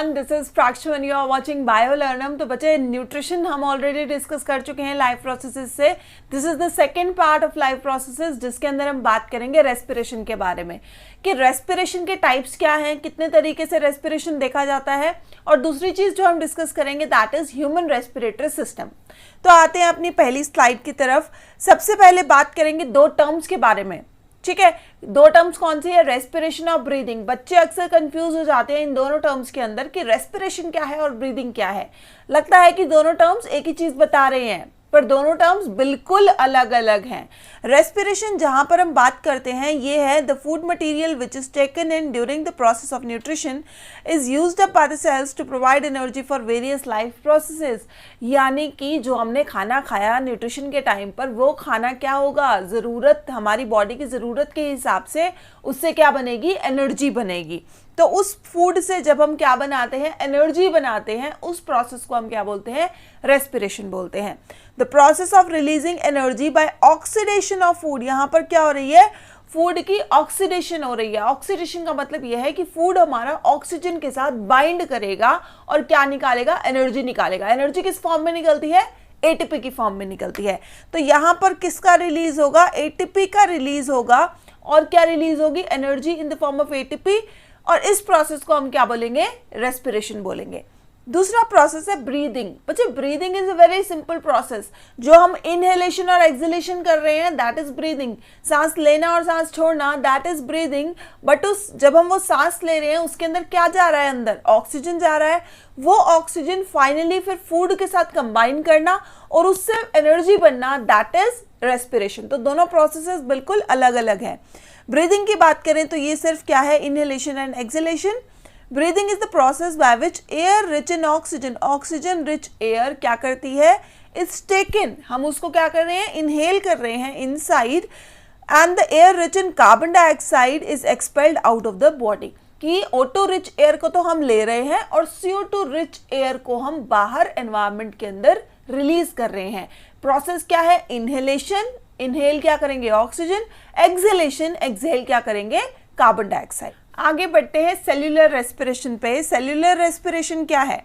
Everyone, this is Prakshaman, you are watching Biolearnum. तो बच्चे, nutrition हम ऑलरेडी डिस्कस कर चुके हैं लाइफ प्रोसेसेस से। This is the second part of life processes, जिसके अंदर हम बात करेंगे रेस्पिरेशन के बारे में, कि रेस्पिरेशन के टाइप्स क्या हैं, कितने तरीके से रेस्पिरेशन देखा जाता है। और दूसरी चीज जो हम डिस्कस करेंगे that is human respiratory system. तो आते हैं अपनी पहली स्लाइड की तरफ। सबसे पहले बात करेंगे दो टर्म्स के बारे में, ठीक है। दो टर्म्स कौन सी है? रेस्पिरेशन और ब्रीदिंग। बच्चे अक्सर कंफ्यूज हो जाते हैं इन दोनों टर्म्स के अंदर कि रेस्पिरेशन क्या है और ब्रीदिंग क्या है। लगता है कि दोनों टर्म्स एक ही चीज बता रहे हैं, पर दोनों टर्म्स बिल्कुल अलग अलग हैं। रेस्पिरेशन जहां पर हम बात करते हैं ये है the food material which is taken in during the process of nutrition is used up by the cells to provide energy for various life processes. यानी कि जो हमने खाना खाया न्यूट्रिशन के टाइम पर, वो खाना क्या होगा, ज़रूरत, हमारी बॉडी की ज़रूरत के हिसाब से उससे क्या बनेगी, एनर्जी बनेगी। तो उस फूड से जब हम क्या बनाते हैं, एनर्जी बनाते हैं, उस प्रोसेस को हम क्या बोलते हैं, रेस्पिरेशन बोलते हैं। The process of releasing energy by oxidation of food. यहाँ पर क्या हो रही है, फूड की ऑक्सीडेशन हो रही है। ऑक्सीडेशन का मतलब यह है कि फूड हमारा ऑक्सीजन के साथ बाइंड करेगा और क्या निकालेगा, एनर्जी निकालेगा। एनर्जी किस फॉर्म में निकलती है, एटीपी की फॉर्म में निकलती है। तो यहाँ पर किसका रिलीज होगा, एटीपी का रिलीज होगा। और क्या रिलीज होगी, energy in the form of ATP. और इस प्रोसेस को हम क्या बोलेंगे, रेस्पिरेशन बोलेंगे। दूसरा प्रोसेस है ब्रीदिंग। बच्चे, breathing is a very simple process. जो हम इनहेलेशन और एक्सहेलेशन कर रहे हैं दैट इज ब्रीदिंग। सांस लेना और सांस छोड़ना दैट इज ब्रीदिंग। बट जब हम वो सांस ले रहे हैं उसके अंदर क्या जा रहा है, अंदर ऑक्सीजन जा रहा है। वो ऑक्सीजन फाइनली फिर फूड के साथ कंबाइन करना और उससे एनर्जी बनना दैट इज रेस्पिरेशन। तो दोनों प्रोसेसेस बिल्कुल अलग अलग है। ब्रीदिंग की बात करें तो ये सिर्फ क्या है, inhalation and exhalation. Breathing is the process by which air rich in oxygen, oxygen rich air क्या करती है, इट्स टेकन, हम उसको क्या कर रहे हैं, इनहेल कर रहे हैं inside, and the air rich in carbon dioxide is expelled out of the body. कि O2 रिच एयर को तो हम ले रहे हैं और CO2 रिच एयर को हम बाहर एनवायरनमेंट के अंदर रिलीज कर रहे हैं। प्रोसेस क्या है, इनहेलेशन, इनहेल क्या करेंगे, ऑक्सीजन, एक्सहेलेशन, एक्सहेल क्या करेंगे, कार्बन डाइऑक्साइड। आगे बढ़ते हैं सेल्यूलर रेस्पिरेशन पे। सेल्यूलर रेस्पिरेशन क्या है,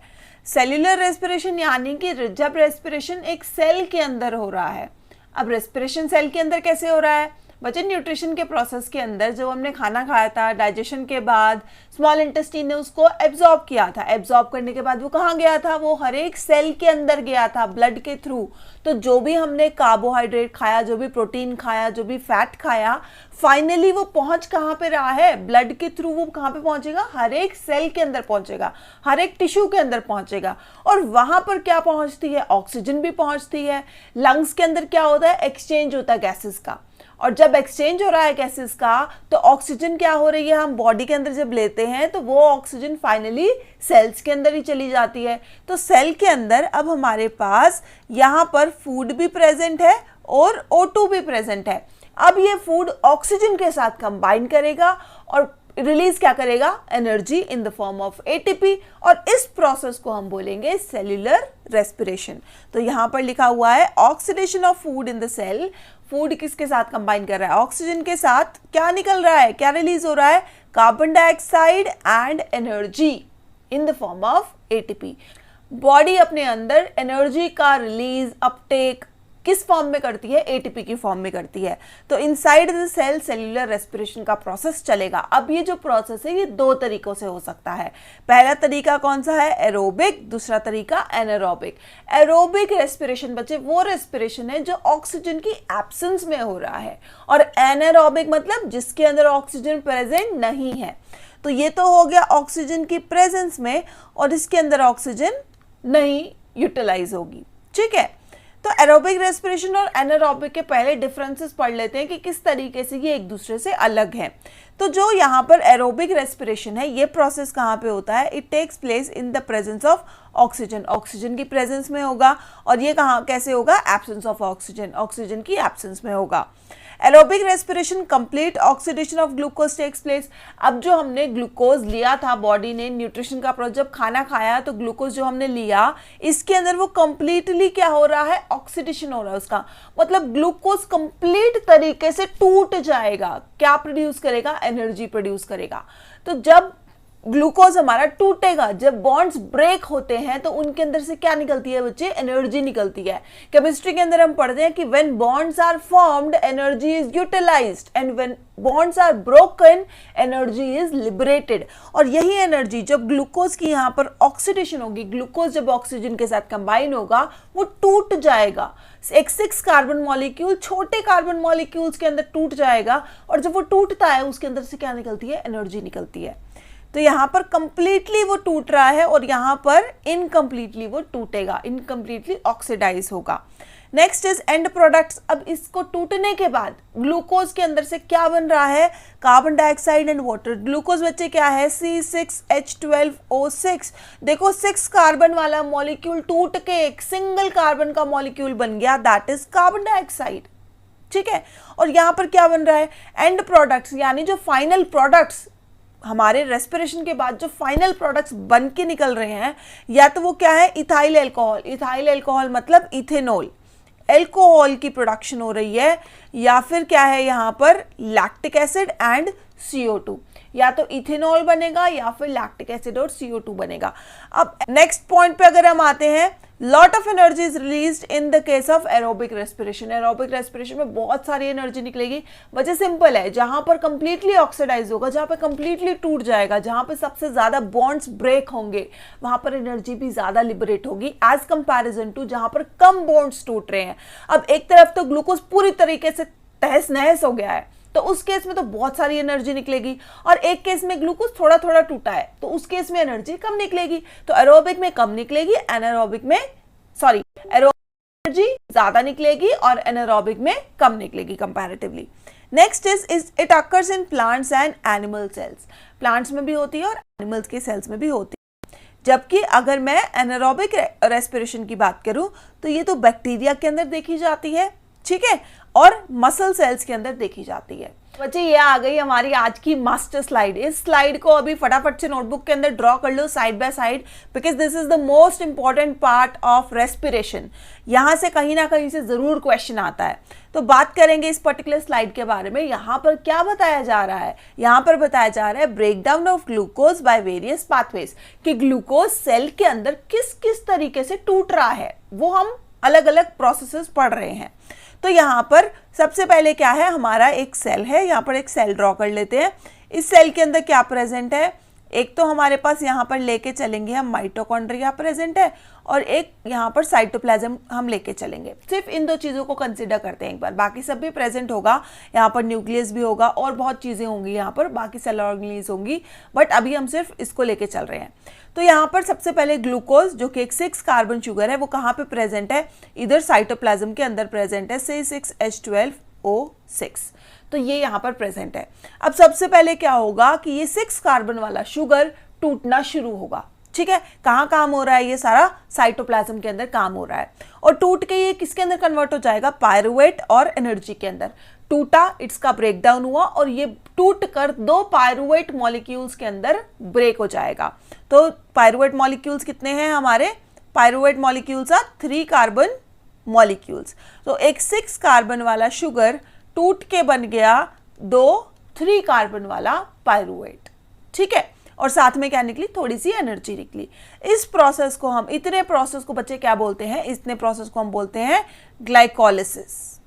सेल्यूलर रेस्पिरेशन यानी कि जब रेस्पिरेशन एक सेल के अंदर हो रहा है। अब रेस्पिरेशन सेल के अंदर कैसे हो रहा है बच्चे, न्यूट्रिशन के प्रोसेस के अंदर जब हमने खाना खाया था, डाइजेशन के बाद स्मॉल इंटेस्टाइन ने उसको एब्जॉर्ब किया था। एब्जॉर्ब करने के बाद वो कहाँ गया था, वो हर एक सेल के अंदर गया था ब्लड के थ्रू। तो जो भी हमने कार्बोहाइड्रेट खाया, जो भी प्रोटीन खाया, जो भी फैट खाया, फाइनली वो पहुंच कहाँ पे रहा है, ब्लड के थ्रू वो कहाँ पे पहुंचेगा, हर एक सेल के अंदर पहुंचेगा, हर एक टिश्यू के अंदर पहुंचेगा। और वहां पर क्या पहुंचती है, ऑक्सीजन भी पहुंचती है। लंग्स के अंदर क्या होता है, एक्सचेंज होता है गैसेस का। और जब एक्सचेंज हो रहा है गैसेस का तो ऑक्सीजन क्या हो रही है, हम बॉडी के अंदर जब लेते हैं तो वो ऑक्सीजन फाइनली सेल्स के अंदर ही चली जाती है। तो सेल के अंदर अब हमारे पास यहाँ पर फूड भी प्रेजेंट है और O2 भी प्रेजेंट है। अब ये फूड ऑक्सीजन के साथ कंबाइन करेगा और रिलीज क्या करेगा, energy in the form of ATP. और इस प्रोसेस को हम बोलेंगे सेल्यूलर रेस्पिरेशन। तो यहाँ पर लिखा हुआ है oxidation of food in the cell. Food किसके साथ कंबाइन कर रहा है, ऑक्सीजन के साथ। क्या निकल रहा है, क्या रिलीज हो रहा है, carbon dioxide and energy in the form of ATP. Body अपने अंदर एनर्जी का रिलीज, अपटेक किस फॉर्म में करती है, एटीपी की फॉर्म में करती है। तो inside the cell cellular respiration का प्रोसेस चलेगा। अब ये जो प्रोसेस है ये दो तरीकों से हो सकता है। पहला तरीका कौन सा है, एरोबिक, दूसरा तरीका एनारोबिक। एरोबिक रेस्पिरेशन बच्चे वो रेस्पिरेशन है जो ऑक्सीजन की एब्सेंस में हो रहा है, और एनारोबिक मतलब जिसके अंदर ऑक्सीजन प्रेजेंट नहीं है। तो ये तो हो गया ऑक्सीजन की प्रेजेंस में, और इसके अंदर ऑक्सीजन नहीं यूटिलाइज होगी, ठीक है। तो एरोबिक रेस्पिरेशन और एनारोबिक के पहले डिफरेंसेस पढ़ लेते हैं कि किस तरीके से ये एक दूसरे से अलग है। तो जो यहाँ पर एरोबिक रेस्पिरेशन है, ये प्रोसेस कहाँ पे होता है, it takes place in the presence of oxygen, oxygen की प्रेजेंस में होगा। और ये कहाँ कैसे होगा, एब्सेंस ऑफ ऑक्सीजन, ऑक्सीजन की एब्सेंस में होगा। Aerobic respiration complete oxidation of glucose takes place. अब जो हमने ग्लूकोज लिया था बॉडी ने, न्यूट्रिशन का प्रोसेस, जब खाना खाया तो ग्लूकोज जो हमने लिया इसके अंदर वो कंप्लीटली क्या हो रहा है, ऑक्सीडेशन हो रहा है उसका। मतलब ग्लूकोज कंप्लीट तरीके से टूट जाएगा, क्या प्रोड्यूस करेगा, एनर्जी प्रोड्यूस करेगा। तो जब ग्लूकोज हमारा टूटेगा, जब बॉन्ड्स ब्रेक होते हैं तो उनके अंदर से क्या निकलती है बच्चे, एनर्जी निकलती है। केमिस्ट्री के अंदर हम पढ़ते हैं कि when bonds are formed energy is utilised and when bonds are broken energy is liberated. और यही एनर्जी जब ग्लूकोज की यहाँ पर ऑक्सीडेशन होगी, ग्लूकोज जब ऑक्सीजन के साथ कंबाइन होगा वो टूट जाएगा, एक 6 कार्बन मॉलिक्यूल छोटे कार्बन मॉलिक्यूल्स के अंदर टूट जाएगा, और जब वो टूटता है उसके अंदर से क्या निकलती है, एनर्जी निकलती है। तो यहाँ पर कंप्लीटली वो टूट रहा है और यहाँ पर इनकम्प्लीटली वो टूटेगा, इनकम्प्लीटली ऑक्सीडाइज होगा। Next is and products. अब इसको टूटने के बाद ग्लूकोज के अंदर से क्या बन रहा है, carbon dioxide and water. Glucose बच्चे क्या है, C6H12O6। देखो 6 कार्बन वाला मॉलिक्यूल टूट के एक सिंगल कार्बन का मॉलिक्यूल बन गया, दैट इज कार्बन डाइऑक्साइड। ठीक है, और यहाँ पर क्या बन रहा है, एंड प्रोडक्ट्स, यानी जो फाइनल प्रोडक्ट्स हमारे रेस्पिरेशन के बाद जो फाइनल प्रोडक्ट्स बन के निकल रहे हैं, या तो वो क्या है, इथाइल अल्कोहल। इथाइल अल्कोहल मतलब इथेनॉल, अल्कोहल की प्रोडक्शन हो रही है, या फिर क्या है यहाँ पर लैक्टिक एसिड एंड CO2, या तो इथेनॉल बनेगा या फिर लैक्टिक एसिड और CO2 बनेगा। अब नेक्स्ट पॉइंट पे अगर हम आते हैं, lot of energy is released in the case of aerobic respiration. Aerobic respiration में बहुत सारी एनर्जी निकलेगी। वजह सिंपल है, जहां पर कंप्लीटली ऑक्सीडाइज होगा, जहां पर कंप्लीटली टूट जाएगा, जहां पर सबसे ज्यादा बॉन्ड्स ब्रेक होंगे, वहां पर एनर्जी भी ज्यादा लिबरेट होगी एज कंपैरिजन टू जहां पर कम बॉन्ड्स टूट रहे हैं। अब एक तरफ तो ग्लूकोज पूरी तरीके से तहस नहस हो गया है, तो उस केस में तो बहुत सारी एनर्जी निकलेगी, और एक केस में ग्लूकोज थोड़ा थोड़ा टूटा है तो उस केस में एनर्जी कम निकलेगी। तो एरोबिक में कम निकलेगी, एनारोबिक में एरोबिक एनर्जी ज्यादा निकलेगी और एनारोबिक में कम निकलेगी comparatively. Next is it occurs in plants and animal cells. Plants में भी होती है और एनिमल्स के सेल्स में भी होती है। जबकि अगर मैं एनारोबिक रेस्पिरेशन की बात करूं तो ये तो बैक्टीरिया के अंदर देखी जाती है, ठीक है, और मसल सेल्स के अंदर देखी जाती है। बच्चे ये आ गई हमारी आज की मास्टर स्लाइड। इस स्लाइड को अभी फटाफट से नोटबुक के अंदर ड्रॉ कर लो side by side, because this is the most important part of respiration. यहां से कहीं ना कहीं से जरूर क्वेश्चन आता है। तो बात करेंगे इस पर्टिकुलर स्लाइड के बारे में। यहाँ पर क्या बताया जा रहा है, यहाँ पर बताया जा रहा है breakdown of glucose by various pathways, कि ग्लूकोज सेल के अंदर किस किस तरीके से टूट रहा है, वो हम अलग अलग प्रोसेसेस पढ़ रहे हैं। तो यहाँ पर सबसे पहले क्या है, हमारा एक सेल है, यहाँ पर एक सेल ड्रॉ कर लेते हैं। इस सेल के अंदर क्या प्रेजेंट है, एक तो हमारे पास यहाँ पर लेके चलेंगे हम माइटोकॉन्ड्रिया प्रेजेंट है, और एक यहाँ पर साइटोप्लाज्म हम लेके चलेंगे। सिर्फ इन 2 चीज़ों को कंसिडर करते हैं एक बार, बाकी सब भी प्रेजेंट होगा। यहाँ पर न्यूक्लियस भी होगा और बहुत चीज़ें होंगी, यहाँ पर बाकी सेल ऑर्गेनेल्स होंगी, बट अभी हम सिर्फ इसको लेके चल रहे हैं। तो यहाँ पर सबसे पहले ग्लूकोज जो कि एक 6 कार्बन शुगर है, वो कहाँ पे प्रेजेंट है, इधर साइटोप्लाज्म के अंदर प्रेजेंट है, C6H12O6। तो ये यहाँ पर प्रेजेंट है। अब सबसे पहले क्या होगा कि ये 6 कार्बन वाला शुगर टूटना शुरू होगा। ठीक है, कहाँ काम हो रहा है, ये सारा साइटोप्लाज्म के अंदर काम हो रहा है, और टूट के ये किसके अंदर कन्वर्ट हो जाएगा, पायरुवेट और एनर्जी के अंदर। टूटा, इसका ब्रेकडाउन हुआ और ये टूट कर 2 पायरुवेट मॉलिक्यूल्स के अंदर ब्रेक हो जाएगा। तो पायरुवेट मॉलिक्यूल्स कितने हैं हमारे, pyruvate molecules are 3 carbon molecules. तो एक 6 कार्बन वाला शुगर टूट के बन गया 2 3 कार्बन वाला पायरुवेट। ठीक है, और साथ में क्या निकली, थोड़ी सी एनर्जी निकली। इस प्रोसेस को हम, इतने प्रोसेस को बच्चे क्या बोलते हैं, इतने प्रोसेस को हम बोलते हैं ग्लाइकोलिसिस।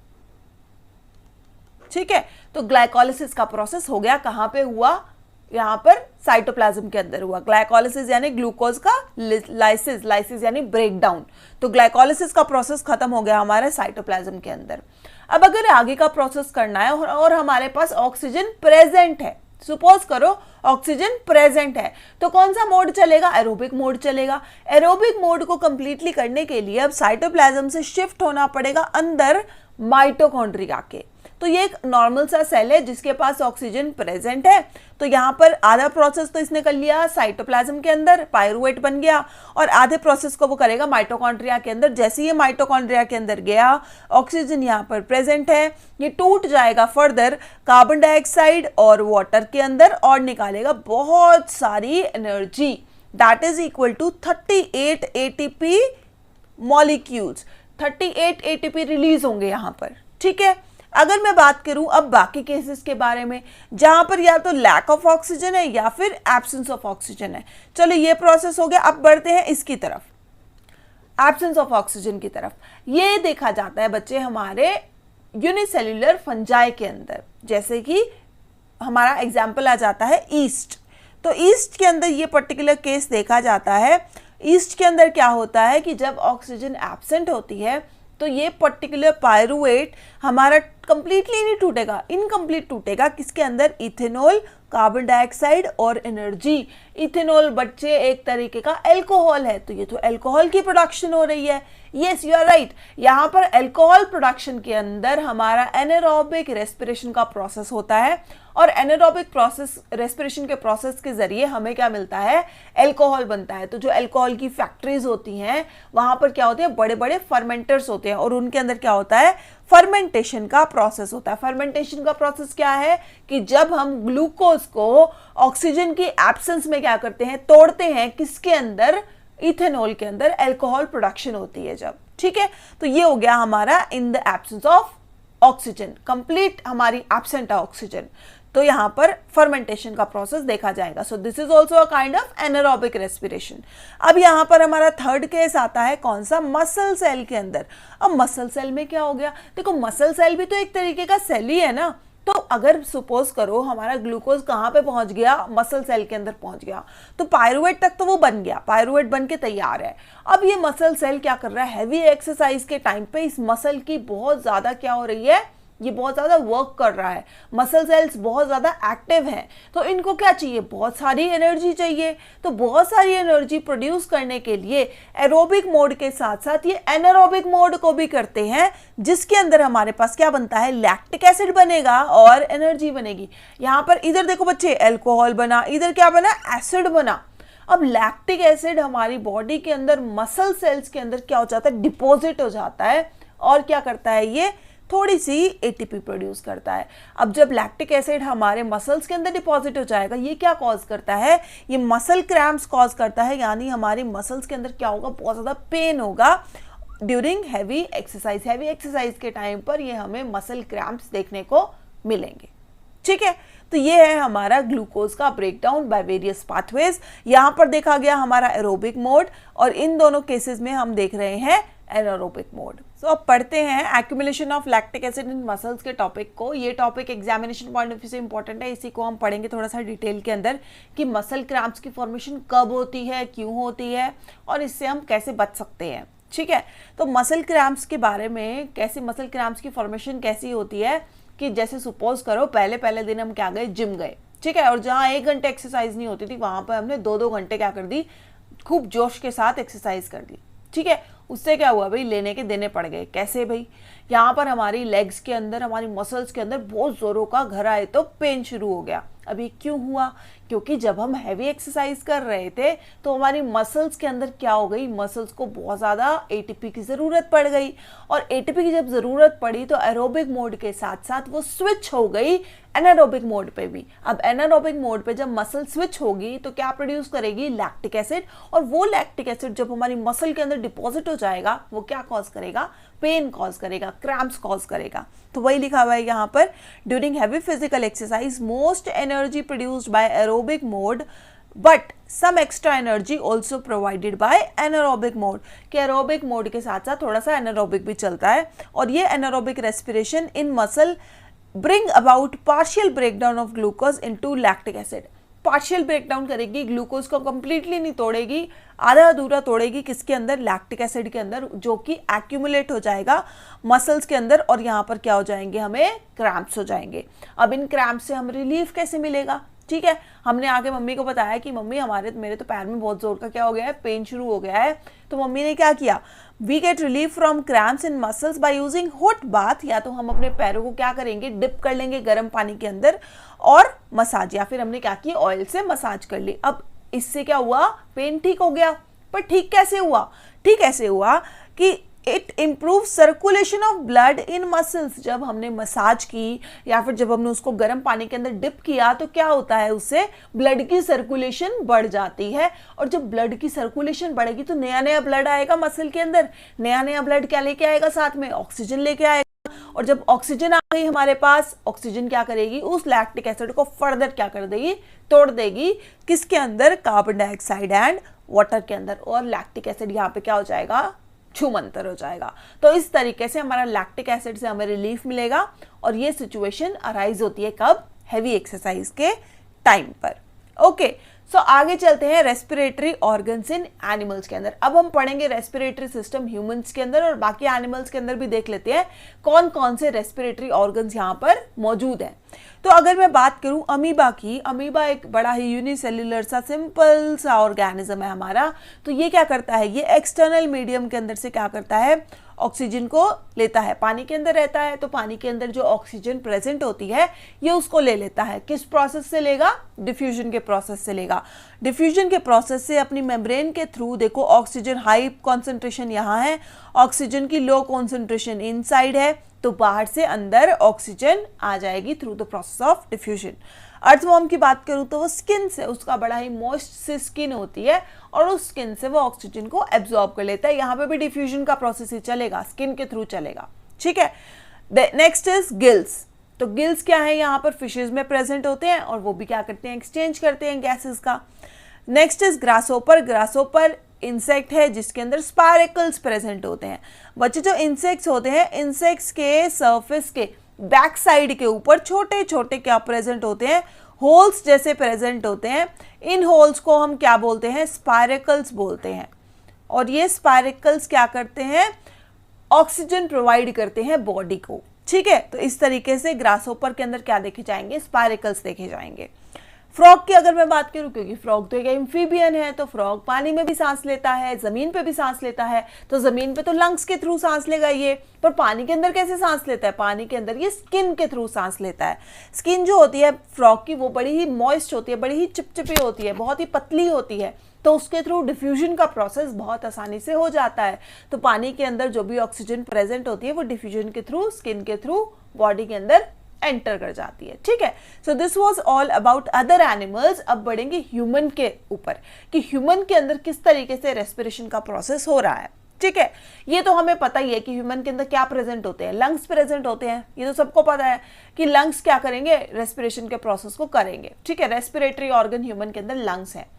ठीक है, तो ग्लाइकोलिसिस का प्रोसेस हो गया, कहां पे हुआ, यहां पर साइटोप्लाज्म के अंदर हुआ। ग्लाइकोलिसिस यानी ग्लूकोज का लाइसिस, लाइसिस यानी ब्रेकडाउन। तो ग्लाइकोलिसिस का प्रोसेस खत्म हो गया हमारे साइटोप्लाज्म के अंदर। अब अगर आगे का प्रोसेस करना है और हमारे पास ऑक्सीजन प्रेजेंट है, सपोज करो ऑक्सीजन प्रेजेंट है, तो कौन सा मोड चलेगा, एरोबिक मोड चलेगा। एरोबिक मोड को कंप्लीटली करने के लिए अब साइटोप्लाज्म से शिफ्ट होना पड़ेगा अंदर माइटोकॉन्ड्रिया के। तो ये एक नॉर्मल सा सेल है जिसके पास ऑक्सीजन प्रेजेंट है। तो यहाँ पर आधा प्रोसेस तो इसने कर लिया साइटोप्लाज्म के अंदर, पायरुवेट बन गया, और आधे प्रोसेस को वो करेगा माइटोकॉन्ड्रिया के अंदर। जैसे ये माइटोकॉन्ड्रिया के अंदर गया, ऑक्सीजन यहाँ पर प्रेजेंट है, ये टूट जाएगा फर्दर कार्बन डाइऑक्साइड और वाटर के अंदर और निकालेगा बहुत सारी energy, that is equal to 38 ATP molecules. 38 ATP release होंगे यहाँ पर। ठीक है, अगर मैं बात करूं अब बाकी केसेस के बारे में जहां पर या तो लैक ऑफ ऑक्सीजन है या फिर एब्सेंस ऑफ ऑक्सीजन है, चलो ये प्रोसेस हो गया। अब बढ़ते हैं इसकी तरफ, एब्सेंस ऑफ ऑक्सीजन की तरफ। ये देखा जाता है बच्चे हमारे यूनिसेल्यूलर फंजाई के अंदर, जैसे कि हमारा एग्जाम्पल आ जाता है ईस्ट। तो ईस्ट के अंदर ये पर्टिकुलर केस देखा जाता है। ईस्ट के अंदर क्या होता है कि जब ऑक्सीजन एब्सेंट होती है तो ये पर्टिकुलर पायरुवेट हमारा कंप्लीटली नहीं टूटेगा, इनकम्प्लीट टूटेगा। किसके अंदर? इथेनॉल, कार्बन डाइऑक्साइड और एनर्जी। इथेनॉल बच्चे एक तरीके का अल्कोहल है, तो ये तो अल्कोहल की प्रोडक्शन हो रही है। यस यू आर राइट, यहाँ पर अल्कोहल प्रोडक्शन के अंदर हमारा एनारोबिक रेस्पिरेशन का प्रोसेस होता है और एनारोबिक प्रोसेस, रेस्पिरेशन के प्रोसेस के जरिए हमें क्या मिलता है? अल्कोहल बनता है। तो जो अल्कोहल की फैक्ट्रीज होती हैं वहां पर क्या होते हैं? बड़े बड़े फर्मेंटर्स होते हैं और उनके अंदर क्या होता है? फर्मेंटेशन का प्रोसेस होता है। फर्मेंटेशन का प्रोसेस क्या है कि जब हम ग्लूकोज को ऑक्सीजन की एब्सेंस में क्या करते हैं? तोड़ते हैं। किसके अंदर? इथेनॉल के अंदर अल्कोहल प्रोडक्शन होती है जब। ठीक है, तो ये हो गया हमारा in the absence of oxygen, complete हमारी एब्सेंट है ऑक्सीजन, तो यहां पर फर्मेंटेशन का प्रोसेस देखा जाएगा। So this is also a kind of anaerobic respiration. अब यहां पर हमारा थर्ड केस आता है, कौन सा? मसल सेल के अंदर। अब मसल सेल में क्या हो गया? देखो मसल सेल भी तो एक तरीके का सेल ही है ना। तो अगर सपोज करो हमारा ग्लूकोज कहां पे पहुंच गया? मसल सेल के अंदर पहुंच गया, तो पायरुवेट तक तो वो बन गया, पायरुवेट बन के तैयार है। अब ये मसल सेल क्या कर रहा है? हैवी एक्सरसाइज के टाइम पे इस मसल की बहुत ज्यादा क्या हो रही है? ये बहुत ज़्यादा वर्क कर रहा है, मसल सेल्स बहुत ज़्यादा एक्टिव हैं, तो इनको क्या चाहिए? बहुत सारी एनर्जी चाहिए। तो बहुत सारी एनर्जी प्रोड्यूस करने के लिए एरोबिक मोड के साथ साथ ये एनारोबिक मोड को भी करते हैं, जिसके अंदर हमारे पास क्या बनता है? लैक्टिक एसिड बनेगा और एनर्जी बनेगी। यहाँ पर इधर देखो बच्चे, अल्कोहल बना, इधर क्या बना? एसिड बना। अब लैक्टिक एसिड हमारी बॉडी के अंदर मसल सेल्स के अंदर क्या हो जाता है? डिपॉजिट हो जाता है और क्या करता है? ये थोड़ी सी एटीपी प्रोड्यूस करता है। अब जब लैक्टिक एसिड हमारे मसल्स के अंदर डिपॉजिट हो जाएगा, ये क्या कॉज करता है? ये मसल क्रैम्प्स कॉज करता है, यानी हमारी मसल्स के अंदर क्या होगा? बहुत ज़्यादा पेन होगा during heavy exercise. Heavy exercise के टाइम पर ये हमें मसल क्रैम्प्स देखने को मिलेंगे। ठीक है, तो ये है हमारा ग्लूकोज का ब्रेकडाउन बाय वेरियस पाथवेज। यहाँ पर देखा गया हमारा एरोबिक मोड और इन दोनों केसेस में हम देख रहे हैं एनारोबिक मोड। सो अब पढ़ते हैं accumulation of lactic acid in muscles के टॉपिक को। ये topic examination point of view से इंपॉर्टेंट है, इसी को हम पढ़ेंगे थोड़ा सा डिटेल के अंदर कि मसल क्रैम्प्स की फॉर्मेशन कब होती है, क्यों होती है और इससे हम कैसे बच सकते हैं। ठीक है, तो मसल क्रैम्प्स के बारे में, कैसे मसल क्रैम्प्स की फॉर्मेशन कैसी होती है कि जैसे सपोज करो पहले दिन हम क्या गए? जिम गए। ठीक है, और जहाँ 1 घंटे एक्सरसाइज नहीं होती थी वहां पर हमने 2-2 घंटे क्या कर दी? खूब जोश के साथ एक्सरसाइज कर दी। ठीक है, उससे क्या हुआ भाई? लेने के देने पड़ गए। कैसे भाई? यहाँ पर हमारी लेग्स के अंदर, हमारी मसल्स के अंदर बहुत जोरों का घर आए तो पेन शुरू हो गया। अभी क्यों हुआ? क्योंकि जब हम हैवी एक्सरसाइज कर रहे थे तो हमारी मसल्स के अंदर क्या हो गई? मसल्स को बहुत ज़्यादा एटीपी की ज़रूरत पड़ गई और एटीपी की जब ज़रूरत पड़ी तो एरोबिक मोड के साथ साथ वो स्विच हो गई एनारोबिक मोड पे भी। अब एनारोबिक मोड पे जब मसल स्विच होगी तो क्या प्रोड्यूस करेगी? Lactic acid. और वो लैक्टिक एसिड जब हमारी मसल के अंदर डिपॉजिट हो जाएगा वो क्या कॉज करेगा? पेन कॉज करेगा, क्रैम्प्स कॉज करेगा। तो वही लिखा हुआ है यहाँ पर, during heavy physical exercise most energy produced by aerobic mode but some extra energy also provided by anaerobic mode. कि एरोबिक मोड के साथ साथ थोड़ा सा एनारोबिक भी चलता है और ये anaerobic respiration in muscle bring about partial breakdown of glucose into lactic acid. Partial breakdown करेगी, ग्लूकोज को कंप्लीटली नहीं तोड़ेगी, आधा अधूरा तोड़ेगी। किसके अंदर? लैक्टिक एसिड के अंदर, जो कि एक्यूमुलेट हो जाएगा मसल्स के अंदर और यहाँ पर क्या हो जाएंगे? हमें क्रैम्प्स हो जाएंगे। अब इन क्रैम्प्स से हम रिलीफ कैसे मिलेगा? ठीक है, हमने आके मम्मी को बताया कि मम्मी मेरे तो पैर में बहुत जोर का क्या हो गया है? पेन शुरू हो गया है। तो मम्मी ने क्या किया? We get relief from cramps in muscles by using hot bath. या तो हम अपने पैरों को क्या करेंगे? डिप कर लेंगे गर्म पानी के अंदर और मसाज, या फिर हमने क्या किया? ऑयल से मसाज कर ली। अब इससे क्या हुआ? पेन ठीक हो गया। पर ठीक कैसे हुआ? ठीक ऐसे हुआ कि it improve circulation of blood in muscles. जब हमने मसाज की या फिर जब हमने उसको गर्म पानी के अंदर डिप किया तो क्या होता है? उससे ब्लड की सर्कुलेशन बढ़ जाती है और जब ब्लड की सर्कुलेशन बढ़ेगी तो नया नया ब्लड आएगा मसल के अंदर। नया नया ब्लड क्या लेके आएगा? साथ में ऑक्सीजन लेके आएगा। और जब ऑक्सीजन आ गई हमारे पास, ऑक्सीजन क्या करेगी, उस लैक्टिक एसिड को फर्दर क्या कर देगी, तोड़ देगी, किसके अंदर, कार्बन डाइऑक्साइड एंड वाटर के अंदर, और लैक्टिक एसिड यहाँ पे क्या हो जाएगा, छूमंतर हो जाएगा। तो इस तरीके से हमारा लैक्टिक एसिड से हमें रिलीफ मिलेगा, और ये सिचुएशन अराइज होती है कब, हैवी एक्सरसाइज के टाइम पर। ओके, सो आगे चलते हैं रेस्पिरेटरी ऑर्गन्स इन एनिमल्स के अंदर। अब हम पढ़ेंगे रेस्पिरेटरी सिस्टम ह्यूमंस के अंदर, और बाकी एनिमल्स के अंदर भी देख लेते हैं कौन कौन से रेस्पिरेटरी ऑर्गन्स यहाँ पर मौजूद हैं। तो अगर मैं बात करूं अमीबा की, अमीबा एक बड़ा ही यूनिसेल्युलर सा सिंपल सा ऑर्गेनिज्म है हमारा। तो ये क्या करता है, ये एक्सटर्नल मीडियम के अंदर से क्या करता है, ऑक्सीजन को लेता है, पानी के अंदर रहता है तो पानी के अंदर जो ऑक्सीजन प्रेजेंट होती है ये उसको ले लेता है। किस प्रोसेस से लेगा, डिफ्यूजन के प्रोसेस से लेगा। डिफ्यूजन के प्रोसेस से अपनी मेम्ब्रेन के थ्रू, देखो ऑक्सीजन हाई कॉन्सेंट्रेशन यहाँ है, ऑक्सीजन की लो कॉन्सेंट्रेशन इनसाइड है, तो बाहर से अंदर ऑक्सीजन आ जाएगी through the process of diffusion. Earthworm की बात करूं तो वो स्किन से, उसका बड़ा ही मॉइस्ट सी स्किन होती है और उस स्किन से वो ऑक्सीजन को एब्जॉर्ब कर लेता है। यहाँ पे भी डिफ्यूजन का प्रोसेस ही चलेगा, स्किन के थ्रू चलेगा, ठीक है। Next is gills. तो गिल्स क्या है, यहाँ पर फिशेज में प्रेजेंट होते हैं और वो भी क्या करते हैं, एक्सचेंज करते हैं गैसेस का। Next is grasshopper. Grasshopper insect है जिसके अंदर स्पाइरेकल्स प्रेजेंट होते हैं। बच्चे जो इंसेक्ट्स होते हैं, इंसेक्ट्स के सरफेस के बैक साइड के ऊपर छोटे छोटे क्या प्रेजेंट होते हैं, होल्स जैसे प्रेजेंट होते हैं। इन होल्स को हम क्या बोलते हैं, स्पाइरेकल्स बोलते हैं। और ये स्पाइरेकल्स क्या करते हैं, ऑक्सीजन प्रोवाइड करते हैं बॉडी को, ठीक है। तो इस तरीके से ग्रासहोपर के अंदर क्या देखे जाएंगे, स्पाइरेकल्स देखे जाएंगे। फ्रॉग की अगर मैं बात करूं, क्योंकि फ्रॉग तो एक एम्फीबियन है, तो फ्रॉग पानी में भी सांस लेता है, जमीन पे भी सांस लेता है। तो जमीन पे तो लंग्स के थ्रू सांस लेगा ये, पर पानी के अंदर कैसे सांस लेता है, पानी के अंदर ये स्किन के थ्रू सांस लेता है। स्किन जो होती है फ्रॉग की वो बड़ी ही मॉइस्ट होती है, बड़ी ही चिपचिपी होती है, बहुत ही पतली होती है, तो उसके थ्रू डिफ्यूजन का प्रोसेस बहुत आसानी से हो जाता है। तो पानी के अंदर जो भी ऑक्सीजन प्रेजेंट होती है वो डिफ्यूजन के थ्रू, स्किन के थ्रू बॉडी के अंदर एंटर कर जाती है, ठीक है। So this was all about other animals. अब बढ़ेंगे ह्यूमन के ऊपर कि ह्यूमन के अंदर किस तरीके से रेस्पिरेशन का प्रोसेस हो रहा है, ठीक है। ये तो हमें पता ही है कि ह्यूमन के अंदर क्या प्रेजेंट होते हैं, लंग्स प्रेजेंट होते हैं, ये तो सबको पता है कि लंग्स क्या करेंगे, रेस्पिरेशन के प्रोसेस को करेंगे, ठीक है। रेस्पिरेटरी ऑर्गन ह्यूमन के अंदर लंग्स हैं।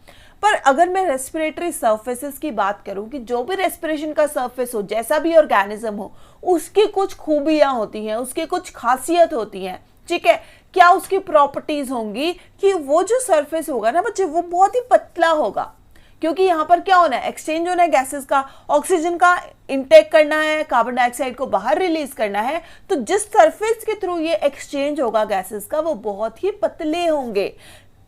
पर अगर मैं रेस्पिरेटरी सर्फेसेस की बात करूं कि जो भी रेस्पिरेशन का सर्फेस हो, जैसा भी ऑर्गेनिज्म हो, उसकी कुछ खूबियां होती हैं, उसकी कुछ खासियत होती हैं, ठीक है। क्या उसकी प्रॉपर्टीज होंगी कि वो जो सरफेस होगा ना बच्चे, वो बहुत ही पतला होगा, क्योंकि यहाँ पर क्या होना है, एक्सचेंज होना है गैसेस का, ऑक्सीजन का इनटेक करना है, कार्बन डाइऑक्साइड को बाहर रिलीज करना है। तो जिस सरफेस के थ्रू ये एक्सचेंज होगा गैसेस का, वो बहुत ही पतले होंगे,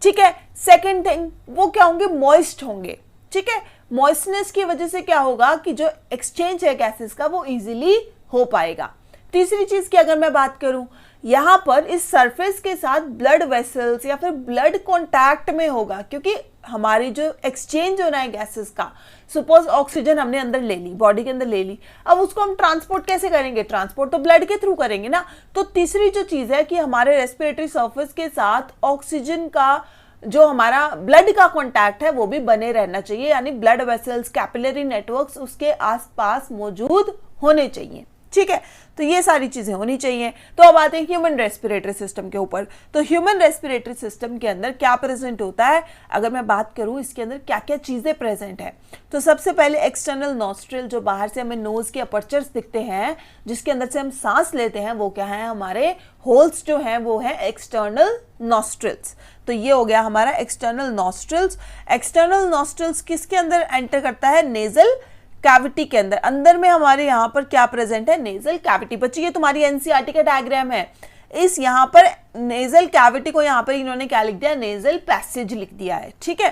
ठीक है। सेकेंड थिंग, वो क्या होंगे, मॉइस्ट होंगे, ठीक है। मॉइस्टनेस की वजह से क्या होगा कि जो एक्सचेंज है गैसेस का वो इजीली हो पाएगा। तीसरी चीज की अगर मैं बात करूं, यहां पर इस सरफेस के साथ ब्लड वेसल्स या फिर ब्लड कांटेक्ट में होगा, क्योंकि हमारी जो एक्सचेंज होना है गैसेस का, सपोज ऑक्सीजन हमने अंदर ले ली, बॉडी के अंदर ले ली, अब उसको हम ट्रांसपोर्ट कैसे करेंगे, ट्रांसपोर्ट तो ब्लड के थ्रू करेंगे ना। तो तीसरी जो चीज है कि हमारे रेस्पिरेटरी सरफेस के साथ ऑक्सीजन का जो हमारा ब्लड का कांटेक्ट है वो भी बने रहना चाहिए, यानी ब्लड वेसल्स, कैपिलरी नेटवर्क्स उसके आसपास मौजूद होने चाहिए, ठीक है। तो ये सारी चीजें होनी चाहिए। तो अब आते हैं ह्यूमन रेस्पिरेटरी सिस्टम के ऊपर। तो ह्यूमन रेस्पिरेटरी सिस्टम के अंदर क्या प्रेजेंट होता है, अगर मैं बात करूं इसके अंदर क्या क्या चीजें प्रेजेंट है, तो सबसे पहले एक्सटर्नल नॉस्ट्रिल, जो बाहर से हमें नोज के अपर्चर्स दिखते हैं, जिसके अंदर से हम सांस लेते हैं, वो क्या है, हमारे होल्स जो हैं वो है एक्सटर्नल नॉस्ट्रिल्स। तो ये हो गया हमारा एक्सटर्नल नॉस्ट्रिल्स। एक्सटर्नल नॉस्ट्रिल्स किसके अंदर एंटर करता है, नेजल कैविटी के अंदर। अंदर में हमारे यहाँ पर क्या प्रेजेंट है, नेजल कैविटी। बच्चे ये तुम्हारी एनसीईआरटी का डायग्राम है, इस यहाँ पर नेजल कैविटी को यहाँ पर इन्होंने क्या लिख दिया, नेजल पैसेज लिख दिया है, ठीक है।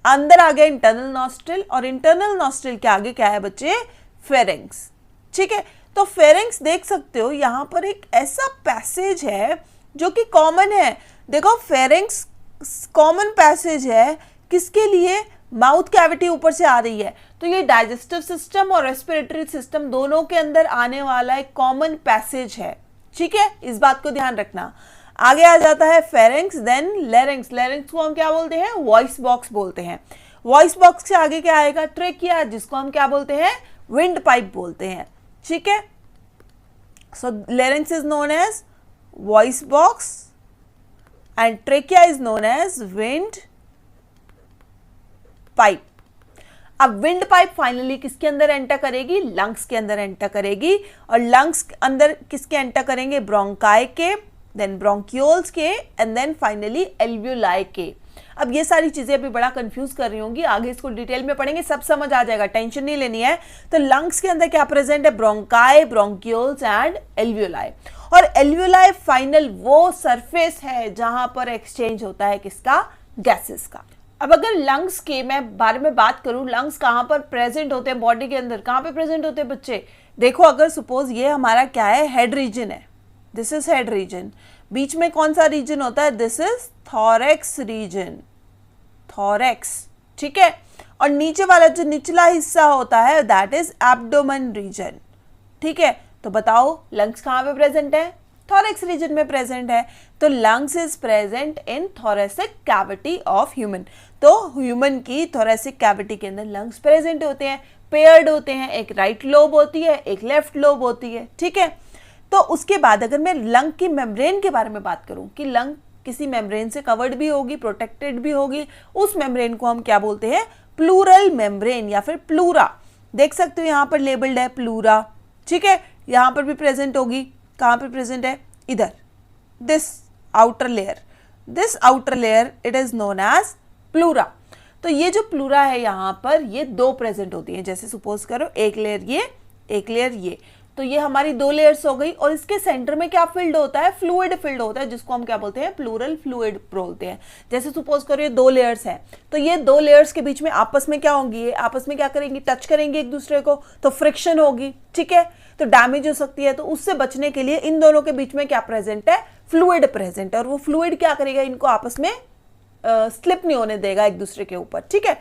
अंदर आ गया इंटरनल नॉस्ट्रिल, और इंटरनल नॉस्ट्रिल के आगे क्या है बच्चे, फेरिंग्स, ठीक है। तो फेरिंग्स देख सकते हो यहाँ पर एक ऐसा पैसेज है जो कि कॉमन है। देखो फेरिंग्स कॉमन पैसेज है किसके लिए, माउथ कैविटी ऊपर से आ रही है, तो ये डाइजेस्टिव सिस्टम और रेस्पिरेटरी सिस्टम दोनों के अंदर आने वाला एक कॉमन पैसेज है, ठीक है। इस बात को ध्यान रखना। आगे आ जाता है फेरिंग्स, देन लैरिंग्स। लैरिंग्स को हम क्या बोलते हैं, वॉइस बॉक्स बोलते हैं। वॉइस बॉक्स से आगे क्या आएगा, ट्रेकिया, जिसको हम क्या बोलते हैं, विंड पाइप बोलते हैं, ठीक है। So larynx is known as voice box and trachea is known as wind pipe. अब विंड पाइप फाइनली किसके अंदर एंटर करेगी? लंग्स के अंदर एंटर करेगी, और लंग्स के अंदर किसके एंटर करेंगे? ब्रोंकाई के, देन ब्रोंक्यूल्स के, एंड देन फाइनली एल्वियोलाई के. अब ये सारी चीजें अभी बड़ा कंफ्यूज कर रही होंगी, आगे इसको डिटेल में पढ़ेंगे, सब समझ आ जाएगा, टेंशन नहीं लेनी है. तो लंग्स के अंदर क्या प्रेजेंट है? Bronchi, bronchioles and alveoli. और एल्वियोलाई फाइनल वो सरफेस है जहां पर एक्सचेंज होता है किसका? गैसेस का. अब अगर लंग्स के मैं बारे में बात करूं, लंग्स कहां पर प्रेजेंट होते हैं बॉडी के अंदर? कहां पे प्रेजेंट होते हैं बच्चे? देखो, अगर सपोज ये हमारा क्या है? हेड रीजन है, दिस इज हेड रीजन. बीच में कौन सा रीजन होता है? This is thorax region, thorax. ठीक है. और नीचे वाला जो निचला हिस्सा होता है दैट इज एब्डोमेन रीजन. ठीक है. तो बताओ लंग्स कहां पे प्रेजेंट है? थॉरेक्स रीजन में प्रेजेंट है. तो lungs is present in thoracic cavity of human. तो ह्यूमन की थोरेसिक कैविटी के अंदर लंग्स प्रेजेंट होते हैं, पेयर्ड होते हैं, एक राइट लोब होती है, एक लेफ्ट लोब होती है. ठीक है. तो उसके बाद अगर मैं लंग की मेम्ब्रेन के बारे में बात करूं कि लंग किसी मेम्ब्रेन से कवर्ड भी होगी, प्रोटेक्टेड भी होगी, उस मेम्ब्रेन को हम क्या बोलते हैं? प्लूरल मेम्ब्रेन या फिर प्लूरा. देख सकते हो यहां पर लेबल्ड है प्लूरा. ठीक है. यहां पर भी प्रेजेंट होगी. कहां पर प्रेजेंट है? इधर, this outer layer it is known as pleura. तो ये जो प्लूरा है यहां पर, ये दो प्रेजेंट होती हैं. जैसे सपोज करो एक लेयर ये, एक लेयर ये, तो ये हमारी दो लेयर्स हो गई. और इसके सेंटर में क्या फील्ड होता है? फ्लूइड फील्ड होता है, जिसको हम क्या बोलते हैं? प्लूरल फ्लूइड बोलते हैं. जैसे सपोज करो ये दो लेयर्स है, तो ये दो लेयर्स के बीच में आपस में क्या होंगी? ये आपस में क्या करेंगी? टच करेंगे एक दूसरे को, तो फ्रिक्शन होगी. ठीक है. तो डैमेज हो सकती है. तो उससे बचने के लिए इन दोनों के बीच में क्या प्रेजेंट है? फ्लूइड प्रेजेंट है. और वो फ्लूइड क्या करेगा? इनको आपस में स्लिप नहीं होने देगा एक दूसरे के ऊपर. ठीक है.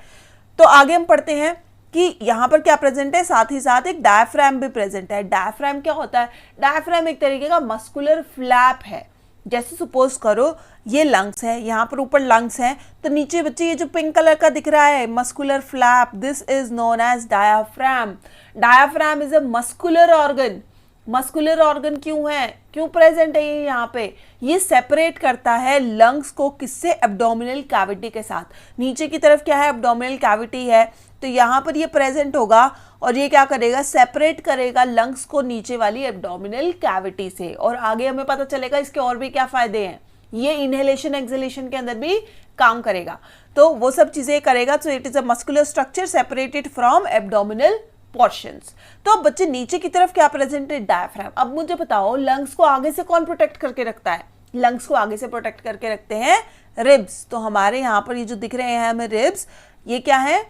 तो आगे हम पढ़ते हैं कि यहां पर क्या प्रेजेंट है. साथ ही साथ एक डायफ्राम भी प्रेजेंट है. डायफ्राम क्या होता है? डायफ्राम एक तरीके का मस्कुलर फ्लैप है. जैसे सपोज करो ये लंग्स है, यहां पर ऊपर लंग्स है, तो नीचे बच्चे ये जो पिंक कलर का दिख रहा है muscular flap, this is known as diaphragm. Diaphragm is a muscular organ. Muscular organ क्यों है? क्यों प्रेजेंट है ये यहाँ पे? ये सेपरेट करता है लंग्स को किससे? एब्डोमिनल कैविटी के साथ. नीचे की तरफ क्या है? एब्डोमिनल कैविटी है. तो यहाँ पर ये प्रेजेंट होगा और ये क्या करेगा? सेपरेट करेगा लंग्स को नीचे वाली एब्डोमिनल कैविटी से. और आगे हमें पता चलेगा इसके और भी क्या फायदे हैं. ये इनहेलेशन एक्सहेलेशन के अंदर भी काम करेगा. तो वो सब चीजें करेगा. So it is a muscular structure separated from abdominal portions. तो अब बच्चे नीचे की तरफ क्या प्रेजेंट है? डायफ्राम. अब मुझे बताओ लंग्स को आगे से कौन प्रोटेक्ट करके रखता है? लंग्स को आगे से प्रोटेक्ट करके रखते हैं रिब्स. तो हमारे यहाँ पर ये जो दिख रहे हैं हमें रिब्स, ये क्या है?